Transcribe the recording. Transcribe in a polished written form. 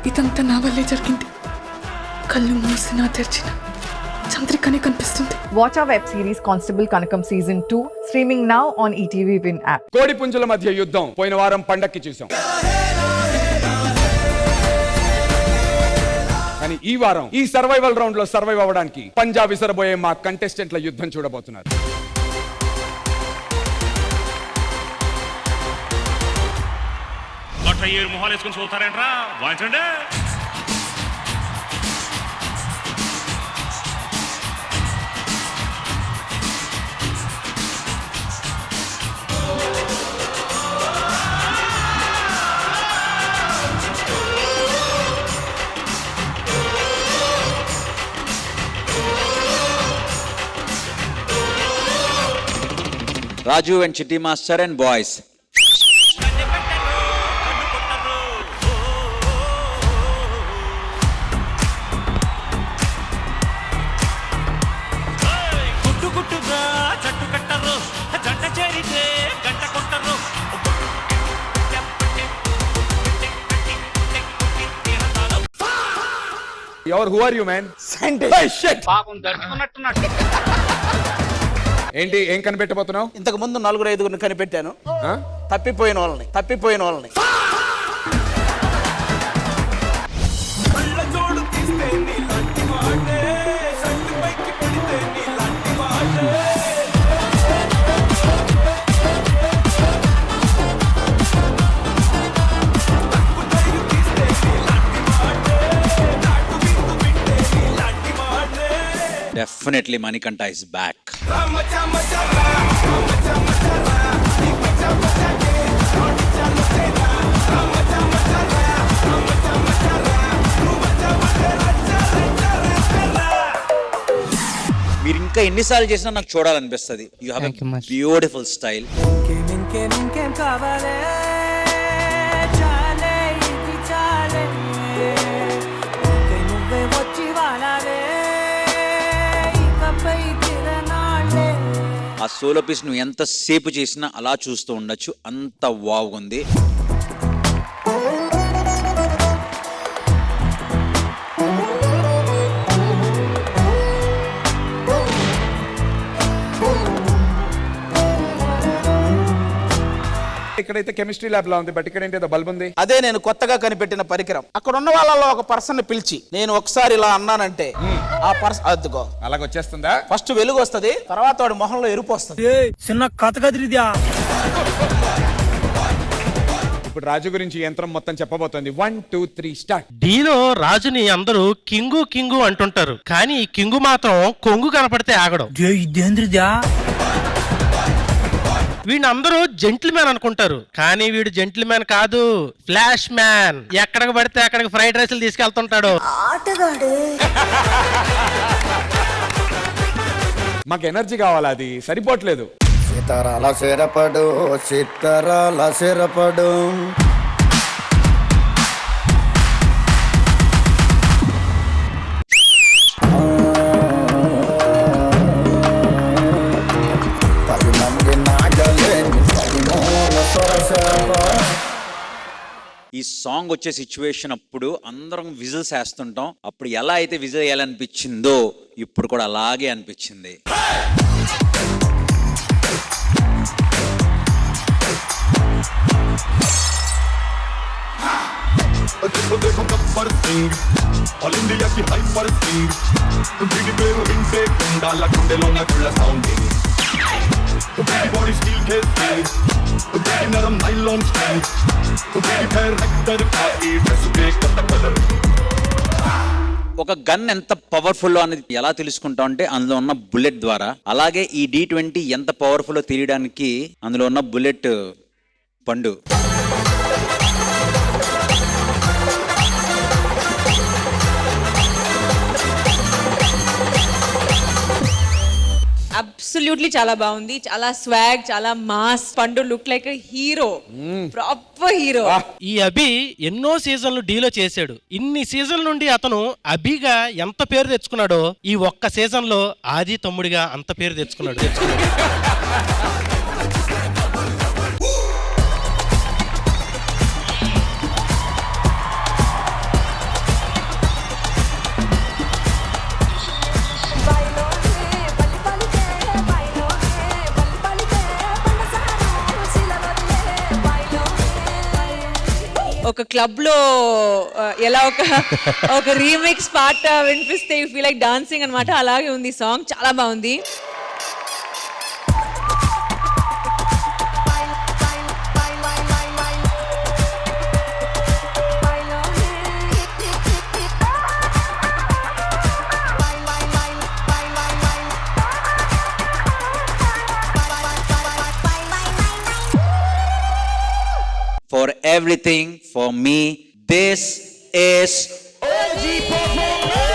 ఇదంతా నా వల్లే జరిగింది. కళ్ళు మూసినా తెరిచిన చంద్రికనే కనిపిస్తుంది. Watch our web series Constable Kanakam Season 2 streaming now on ETV Win app. కోడి పుంజుల మధ్య యుద్ధం పోయిన వారం పండక్కి చూసాం. కానీ ఈ వారం ఈ సర్వైవల్ రౌండ్ లో సర్వైవ్ అవ్వడానికి పంజాబ్ విసరబోయే మా కంటెస్టెంట్ల యుద్ధం చూడబోతున్నారు. మొహాలు వేసుకుని చూస్తారేంట్రా వాంచండి. Raju and Chitti Master and boys. ఎవరు హూ ఆర్ యు మ్యాన్? ఏంటి ఏం కనిపెట్టబోతున్నావు? ఇంతకు ముందు 4-5 కనిపెట్టాను. తప్పిపోయిన వాళ్ళని Definitely Manikanta is back. మీరు ఇంకా ఎన్నిసార్లు చేసినా నాకు చూడాలనిపిస్తుంది. You have a beautiful style. ఆ సోలో పీస్ నువ్వు ఎంత సేపు చేసినా అలా చూస్తూ ఉండొచ్చు, అంత బాగుంది. ఇక్కడైతే కెమిస్ట్రీ ల్యాబ్ లా ఉంది, బట్ ఇక్కడ ఏంటి బల్బ్ ఉంది. అదే నేను కొత్తగా కనిపెట్టిన పరికరం. అక్కడ ఉన్న వాళ్ళలో ఒక పర్సన్ పిలిచి నేను ఒకసారి ఇలా అన్నానంటే ఆ పర్సన్ అద్దుకో అలాగ వచ్చేస్తుందా? ఫస్ట్ వెలుగు వస్తుంది, తర్వాత వాడి మొహంలో ఎరుపు వస్తుంది. చిన్న కథ కదిరిద్యా. ఇప్పుడు రాజు గురించి యంత్రం మొత్తం చెప్పబోతోంది. 1 2 3 స్టార్ట్. డీలో రాజుని అందరూ కింగు కింగు అంటుంటారు, కానీ ఈ కింగు మాత్రం కొంగు కనపడితే ఆగడం. ఇదేంద్రిద్యా. వీడిని అందరూ జెంటిల్మ్యాన్ అనుకుంటారు, కానీ వీడు జెంటిల్మ్యాన్ కాదు, ఫ్లాష్ మ్యాన్. ఎక్కడికి పడితే అక్కడికి ఫ్రైడ్ రైస్లు తీసుకెళ్తుంటాడు. మాకు ఎనర్జీ కావాలా, అది సరిపోవట్లేదు. సితారాల సిరపడు సితారాల సిరపడు ఈ సాంగ్ వచ్చే సిచ్యువేషన్ అప్పుడు అందరం విజిల్స్ వేస్తుంటాం. అప్పుడు ఎలా అయితే విజిల్ వేయాలనిపించిందో ఇప్పుడు కూడా అలాగే అనిపించింది. ఒక గన్ ఎంత పవర్ఫుల్ అనేది ఎలా తెలుసుకుంటాం అంటే అందులో ఉన్న బుల్లెట్ ద్వారా. అలాగే ఈ D20 ఎంత పవర్ఫుల్ తెలియడానికి అందులో ఉన్న బుల్లెట్ పండు. అబ్సల్యూట్లీ చాలా బాగుంది, చాలా స్వాగ్, చాలా మాస్. పండు look like hero, proper hero. ఈ అభి ఎన్నో సీజన్లు డీలో చేశాడు. ఇన్ని సీజన్ల నుండి అతను అభిగా ఎంత పేరు తెచ్చుకున్నాడో ఈ ఒక్క సీజన్ లో ఆది తమ్ముడిగా అంత పేరు తెచ్చుకున్నాడు. ఒక క్లబ్ లో ఎలా ఒక రీమిక్స్ పాట వినిపిస్తే యూ ఫీల్ లైక్ డాన్సింగ్ అన్నమాట. అలాగే ఉంది సాంగ్, చాలా బాగుంది. For everything, for me, this is OG Performance.